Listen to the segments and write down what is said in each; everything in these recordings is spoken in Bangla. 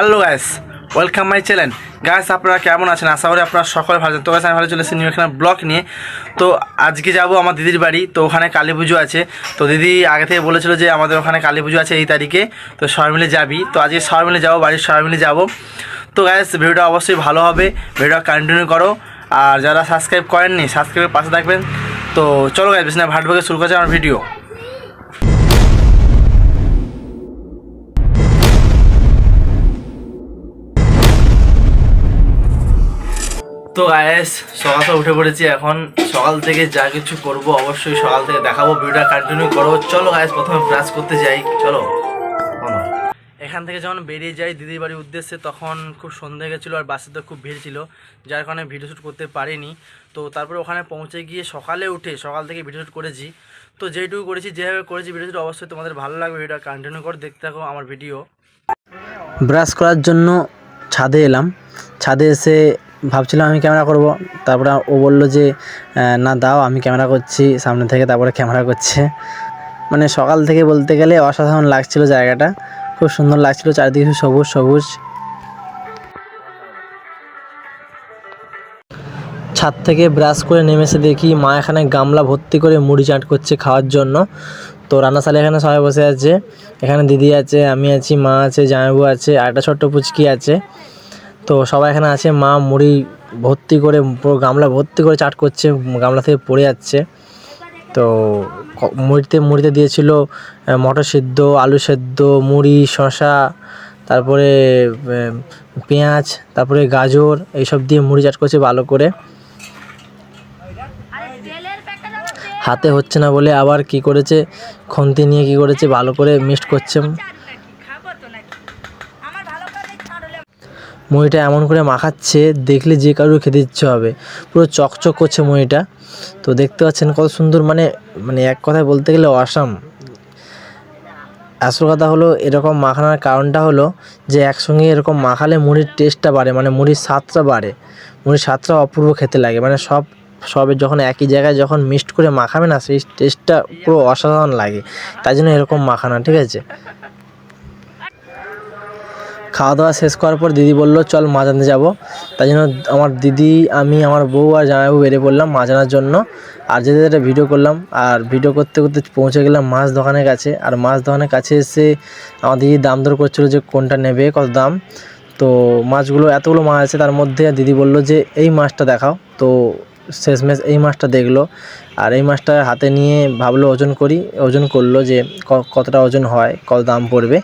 Hello guys, welcome my channel. Guys আপনারা কেমন আছেন? আশা করি আপনারা সকলে ভালো আছেন। তো গাইস আমি ভালো চলে এসেছি নিউ একটা ব্লগ নিয়ে। তো আজকে যাব আমার দিদির বাড়ি। তো ওখানে কালী পুজো আছে। তো দিদি আগে থেকে বলেছিল যে আমাদের ওখানে কালী পুজো আছে এই তারিখে, তো সবাই মিলে যাবি। তো আজকে সবাই মিলে যাবো, বাড়ির সবাই মিলে যাবো। তো গাইস ভিডিওটা অবশ্যই ভালো হবে, ভিডিওটা কন্টিনিউ করো। আর যারা সাবস্ক্রাইব করেননি সাবস্ক্রাইবের পাশে থাকবেন। তো চলো গাইস বেশি না ভাট ভাগে শুরু করছে আমার ভিডিও। তো গাইস সকাল উঠে পড়েছি, এখন সকাল থেকে যা কিছু করব অবশ্যই সকাল থেকে দেখাবো, ভিডিওটা কন্টিনিউ করো। চলো গাইস প্রথমে ব্রাশ করতে যাই, চলো। এখান থেকে যখন বেরিয়ে যাই দিদির বাড়ির উদ্দেশ্যে, তখন খুব সন্ধ্যে গেছিলো আর বাসে তো খুব ভিড় ছিল, যার কারণে ভিডিও শ্যুট করতে পারিনি। তো তারপরে ওখানে পৌঁছে গিয়ে সকালে উঠে সকাল থেকে ভিডিও শ্যুট করেছি। তো যেটুকু করেছি যেভাবে করেছি ভিডিও শ্যুট অবশ্যই তোমাদের ভালো লাগবে, ভিডিওটা কন্টিনিউ করে দেখতে থাকো আমার ভিডিও। ব্রাশ করার জন্য ছাদে এলাম। ছাদে এসে ভাবছিলাম আমি ক্যামেরা করব, তারপরে ও বলল যে না দাও আমি ক্যামেরা করছি সামনে থেকে, তারপরে ক্যামেরা করছে। মানে সকাল থেকে বলতে গেলে অসাধারণ লাগছিল, জায়গাটা খুব সুন্দর লাগছিল, চারিদিকে সবুজ সবুজ। ছাদ থেকে ব্রাশ করে নেমেছে দেখি মা এখানে গামলা ভর্তি করে মুড়ি চাট করছে খাওয়ার জন্য। তো রান্নাশালে এখানে সবাই বসে আছে, এখানে দিদি আছে, আমি আছি, মা আছে, জামাইবাবু আছে, আর একটা ছোট্ট পুচকি আছে। তো সবাই এখানে আছে, মা মুড়ি ভর্তি করে পুরো গামলা ভর্তি করে চাট করছে, গামলা থেকে পড়ে যাচ্ছে। তো মুড়িতে দিয়েছিল মটর সিদ্ধ, আলু সেদ্ধ, মুড়ি, শসা, তারপরে পেঁয়াজ, তারপরে গাজর, এইসব দিয়ে মুড়ি চাট করছে ভালো করে। হাতে হচ্ছে না বলে আবার কি করেছে, খুন্তি নিয়ে কি করেছে ভালো করে মিক্সড করছে। মুড়িটা এমন করে মাখাচ্ছে দেখলে যে কারোর খেতে ইচ্ছে হবে, পুরো চকচক করছে মুড়িটা। তো দেখতে পাচ্ছেন কত সুন্দর, মানে এক কথায় বলতে গেলে অসাম। আসল কথা হলো এরকম মাখানোর কারণটা হলো যে একসঙ্গে এরকম মাখালে মুড়ির টেস্টটা বাড়ে, মানে মুড়ির স্বাদটা বাড়ে, মুড়ির স্বাদটা অপূর্ব খেতে লাগে। মানে সবে যখন একই জায়গায় যখন মিক্সড করে মাখাবে না, সেই টেস্টটা পুরো অসাধারণ লাগে, তাই জন্য এরকম মাখানো, ঠিক আছে। খাওয়া দাওয়া শেষ করার পর দিদি বলল চল মাছ আনতে যাবো। তাই জন্য আমার দিদি, আমি, আমার বউ আর জামাইবাবু বেরিয়ে পড়লাম মাছ আনার জন্য। আর যেতে যেতে ভিডিও করলাম, আর ভিডিও করতে করতে পৌঁছে গেলাম মাছ দোকানের কাছে। আর মাছ দোকানের কাছে এসে আমার দিদি দাম দর করছিলো যে কোনটা নেবে, কত দাম। তো মাছগুলো এতগুলো মাছ আছে, তার মধ্যে দিদি বলল যে এই মাছটা দেখাও। তো শেষমেশ এই মাছটা দেখলো, আর এই মাছটা হাতে নিয়ে ভাবলো ওজন করি, ওজন করলো যে কতটা ওজন হয়, কত দাম পড়বে।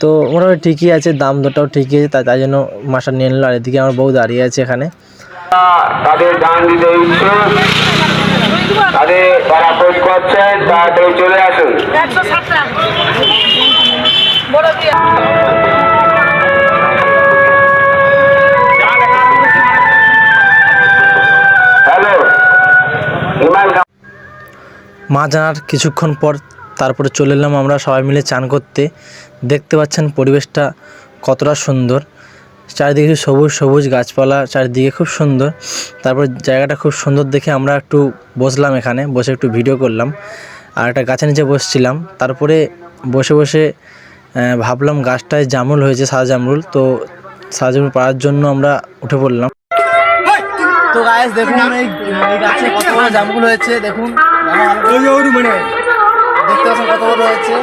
তো মোটামুটি ঠিকই আছে, দাম দরটাও ঠিকই আছে, তাই জন্য মাছটা নিয়ে নিল। আর এদিকে আমার বউ দাঁড়িয়ে আছে এখানে। তাদের দান দিতে ইচ্ছুক, তারা খোঁজ করছেন, তাড়াতাড়ি চলে আসুন। হ্যালো, মাছ আনার কিছুক্ষণ পর তারপরে চলে এলাম আমরা সবাই মিলে চান করতে। দেখতে পাচ্ছেন পরিবেশটা কতটা সুন্দর, চারিদিকে সবুজ সবুজ গাছপালা, চারিদিকে খুব সুন্দর। তারপর জায়গাটা খুব সুন্দর দেখে আমরা একটু বসলাম, এখানে বসে একটু ভিডিও করলাম, আর একটা গাছের নিচে বসছিলাম। তারপরে বসে বসে ভাবলাম গাছটায় জামরুল হয়েছে, সাদা জামরুল। তো সাদা জামরুল পাড়ার জন্য আমরা উঠে পড়লাম। তো গাইস দেখুন এই গাছে কত বড় জামগুলো হয়েছে, দেখুন দেখতে পাচ্ছেন কত বড় হয়েছে।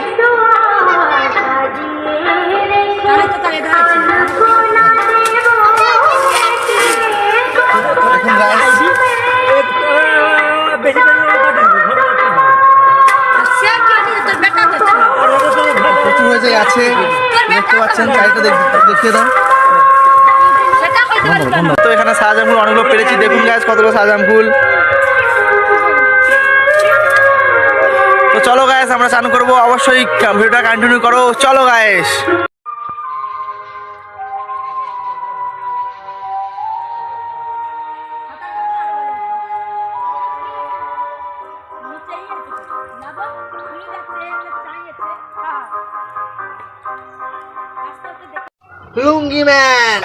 প্রচুর হয়েছে গাছে, দেখতে পাচ্ছেন, চারিটা দেখিয়ে দাও। তো এখানে সাদা ফুল অনেকগুলো পেরেছি, দেখুন গাছ কতগুলো সাদা ফুল। তো চলো গাইস আমরা চান করবো, অবশ্যই ভিডিওটা কন্টিনিউ করো, চলো গাইস। লুঙ্গি ম্যান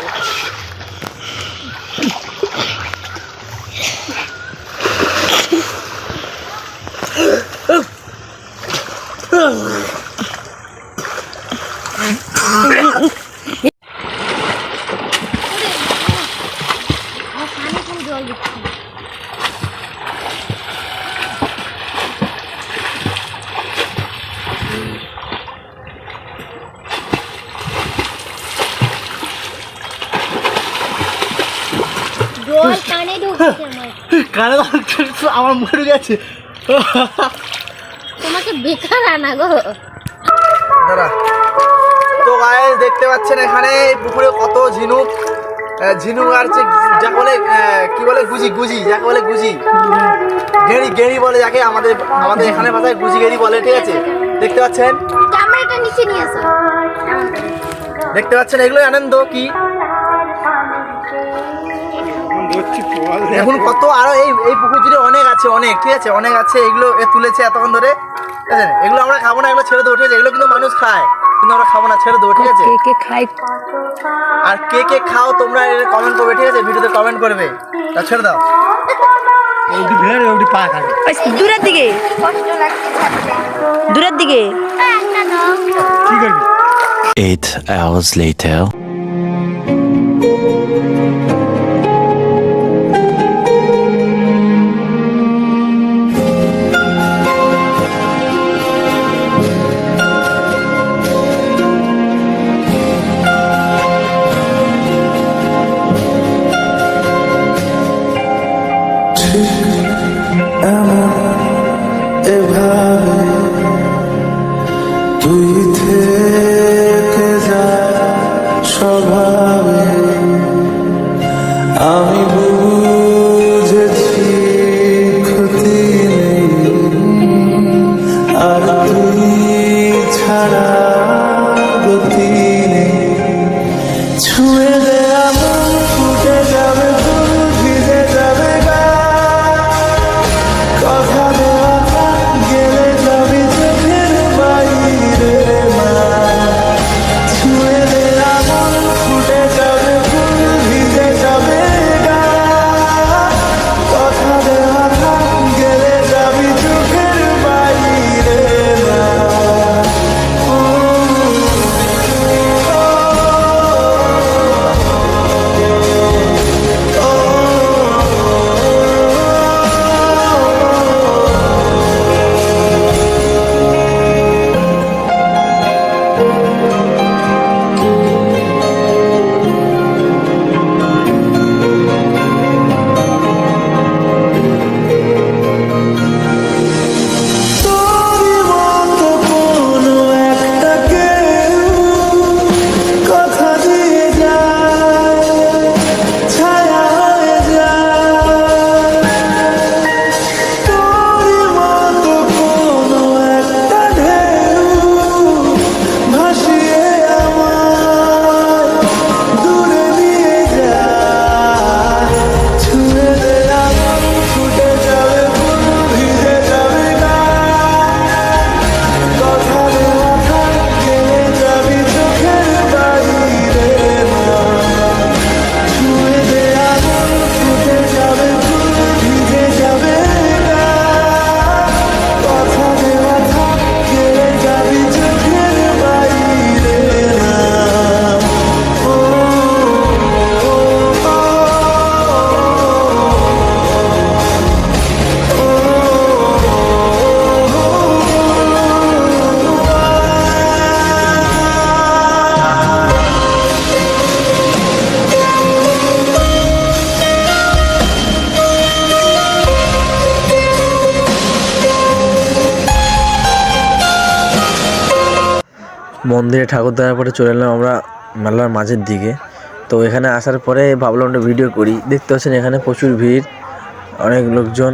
কানে আমার মুখে ঢুকে গেছে। তোমাকে বেকার আনা গো। দাঁড়া। তো গাইস দেখতে পাচ্ছেন এখানে এই পুকুরে কত ঝিনুক, ঝিনুক আর যাকে বলে কি বলে গুজি, গুজি যাকে বলে গুজি, গেড়ি, গেড়ি বলে যাকে আমাদের এখানে ভাষায় গুজি গেড়ি বলে, ঠিক আছে। দেখতে পাচ্ছেন, ক্যামেরাটা নিচে নিয়ে আসো, এমন করে। দেখতে পাচ্ছেন এগুলোই আনন্দ কি এখন কত আরো এই পুকুর জুড়ে অনেক আছে, অনেক, ঠিক আছে, অনেক আছে। এগুলো তুলেছে এতক্ষণ ধরে, ঠিক আছে। এগুলো আমরা খাবো না, এগুলো ছেড়ে দেবো, ঠিক আছে। এগুলো কিন্তু মানুষ খায়, কিন্তু আমরা খাবো না, ছেড়ে দেবো, ঠিক আছে। কে খাই আর কে কে খাও তোমরা কমেন্ট করবে, ঠিক আছে, ভিডিওতে কমেন্ট করবে। তা ছেড়ে দাও। দূরের দিকে, কষ্ট লাগছে ছাড়তে। দূরের দিকে। একটা দাও। 8 hours later. তুই থেকে যা স্বভাবে আমি বুঝেছি ক্ষতি নেই আর তুই ছাড়া গতি নেই ছুঁয়ে দে আমার ফুটে যাবে ফুল ভিজে যাবে গা কথা দেওয়া গেলে যাবি চোখের বাইরে মা ছুঁয়ে দে আমার ফুটে যাবে ফুল ভিজে যাবে গা কথা দেওয়া গেলে যাবি চোখের বাইরে মা তোরই মতো কোনো একটা কেউ কথা দিয়ে যায় ছায়া হয়ে যায় তোরই মতো কোনো একটা ঢেউ ভাসিয়ে আমায় দূরে নিয়ে যায় ছুঁয়ে দে আমার ফুটে যাবে ফুল ভিজে যাবে গা কথা দেওয়া গেলে যাবি চোখের বাইরে মা ছুঁয়ে দে আমার ফুটে যাবে ফুল ভিজে যাবে গা কথা দেওয়া গেলে যাবি চোখের বাইরে মা মন্দিরে ঠাকুর দেওয়ার পরে চলে এলাম আমরা মেলার মাঝের দিকে। তো এখানে আসার পরে ভাবলাম একটা ভিডিও করি। দেখতে পাচ্ছেন এখানে প্রচুর ভিড়, অনেক লোকজন।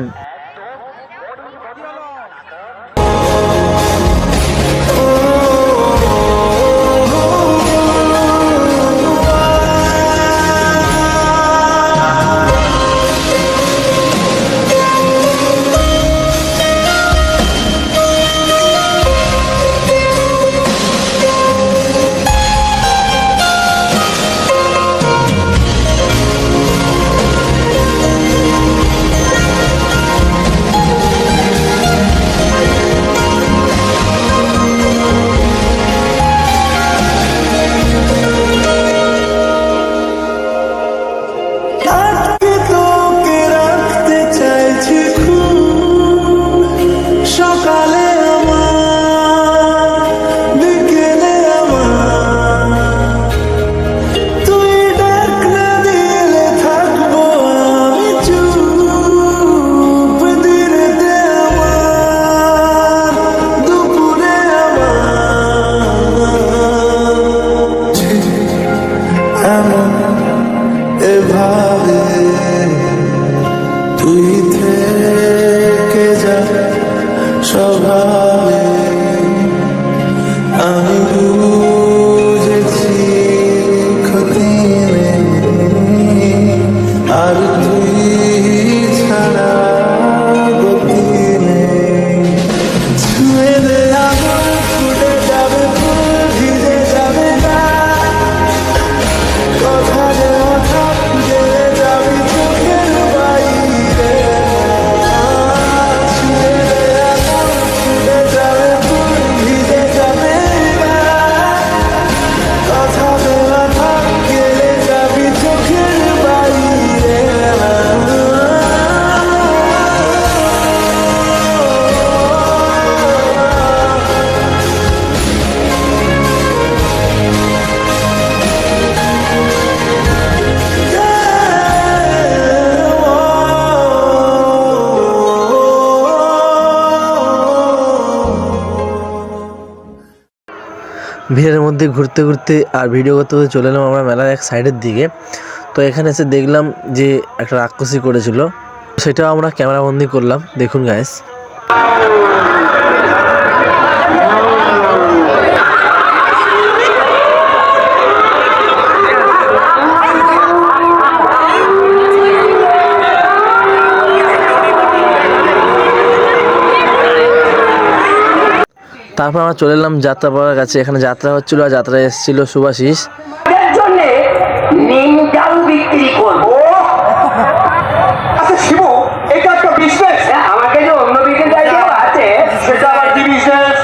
ভিড়ের মধ্যে ঘুরতে ঘুরতে আর ভিডিও করতে করতে চলে এলাম আমরা মেলার এক সাইডের দিকে। তো এখানে এসে দেখলাম যে একটা রাক্ষসী করেছিল, সেটাও আমরা ক্যামেরাবন্দি করলাম। দেখুন গাইস। তারপর আমরা চলে এলাম যাত্রাপাড়ার কাছে। এখানে যাত্রা হচ্ছিল আর যাত্রায় এসেছিল শুভাশিস। আচ্ছা শিবু, এটা একটা বিজনেস। আমাকে যে অন্য দিকে জায়গা আছে সেটা আবার কি বিজনেস?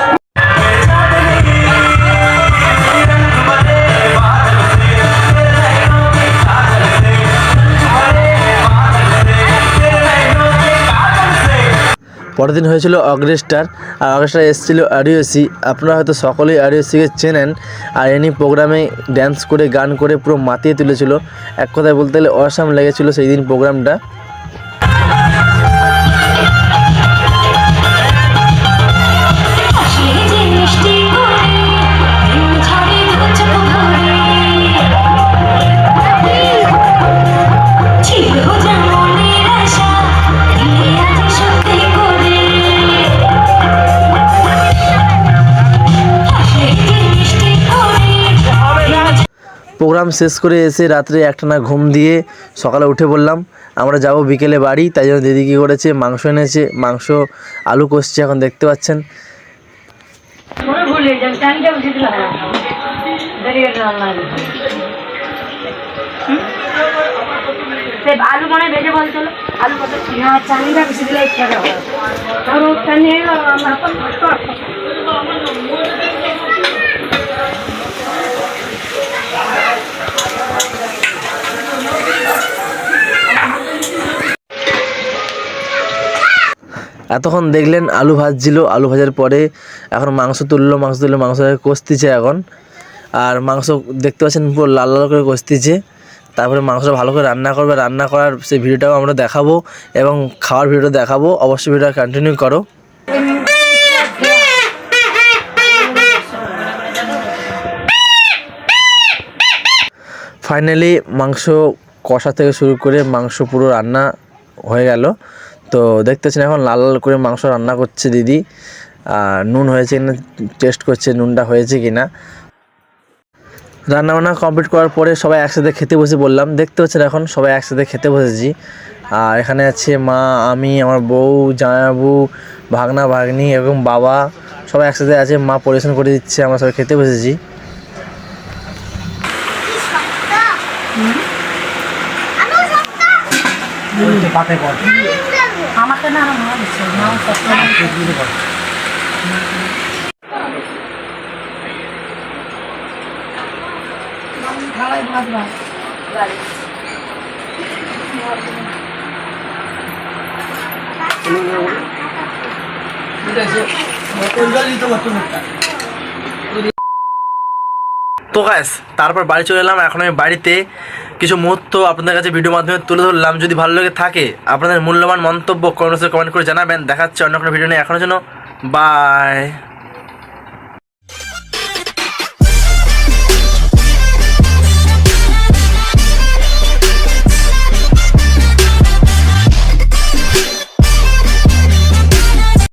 পরের দিন হয়েছিল অগ্রেস্টার, আর অগ্রেস্টার এসেছিল আরিওসি। আপনারা হয়তো সকলেই আরিওসিকে চেনেন। আর এনি প্রোগ্রামে ড্যান্স করে গান করে পুরো মাতিয়ে তুলেছিল। এক কথায় বলতে গেলে অসাম লেগেছিল সেই দিন প্রোগ্রামটা। প্রোগ্রাম শেষ করে এসে রাত্রে একটানা ঘুম দিয়ে সকালে উঠে পড়লাম। আমরা যাব বিকেলে বাড়ি, তাই জন্য দিদি কী করেছে, মাংস এনেছে। মাংস আলু কষছে, এখন দেখতে পাচ্ছেন। আলু মনে বেজে বলছিল আলু কত চালিটা বেশি দিলে এতক্ষণ দেখলেন আলু ভাজছিল, আলু ভাজার পরে এখন মাংস তুললো, মাংস কষতিছে এখন। আর মাংস দেখতে পাচ্ছেন পুরো লাল লাল করে কষতিছে। তারপরে মাংসটা ভালো করে রান্না করবে, রান্না করার সেই ভিডিওটাও আমরা দেখাবো এবং খাওয়ার ভিডিও দেখাবো। অবশ্যই ভিডিওটা কন্টিনিউ করো। ফাইনালি মাংস কষা থেকে শুরু করে মাংস পুরো রান্না হয়ে গেল। তো দেখতেছেন এখন লাল লাল করে মাংস রান্না করছে দিদি। আর নুন হয়েছে কিনা টেস্ট করছে, নুনটা হয়েছে কিনা। রান্নাবান্না কমপ্লিট করার পরে সবাই একসাথে খেতে বসে বললাম। দেখতে পাচ্ছেন এখন সবাই একসাথে খেতে বসেছি। আর এখানে আছে মা, আমি, আমার বউ, জামাইবাবু, ভাগনা ভাগ্নি এবং বাবা, সবাই একসাথে আছে। মা পরিবেশন করে দিচ্ছে, আমরা সবাই খেতে বসেছি। আমাকে না তো গাইস তারপর বাড়ি চলে এলাম। এখন আমি বাড়িতে কিছু মুহূর্ত আপনাদের কাছে ভিডিওর মাধ্যমে তুলে ধরলাম। যদি ভালো লেগে থাকে আপনাদের মূল্যবান মন্তব্য কমেন্ট করে জানাবেন। দেখাচ্ছে অন্য কোনো ভিডিও নেই এখনো জন্য। বাই।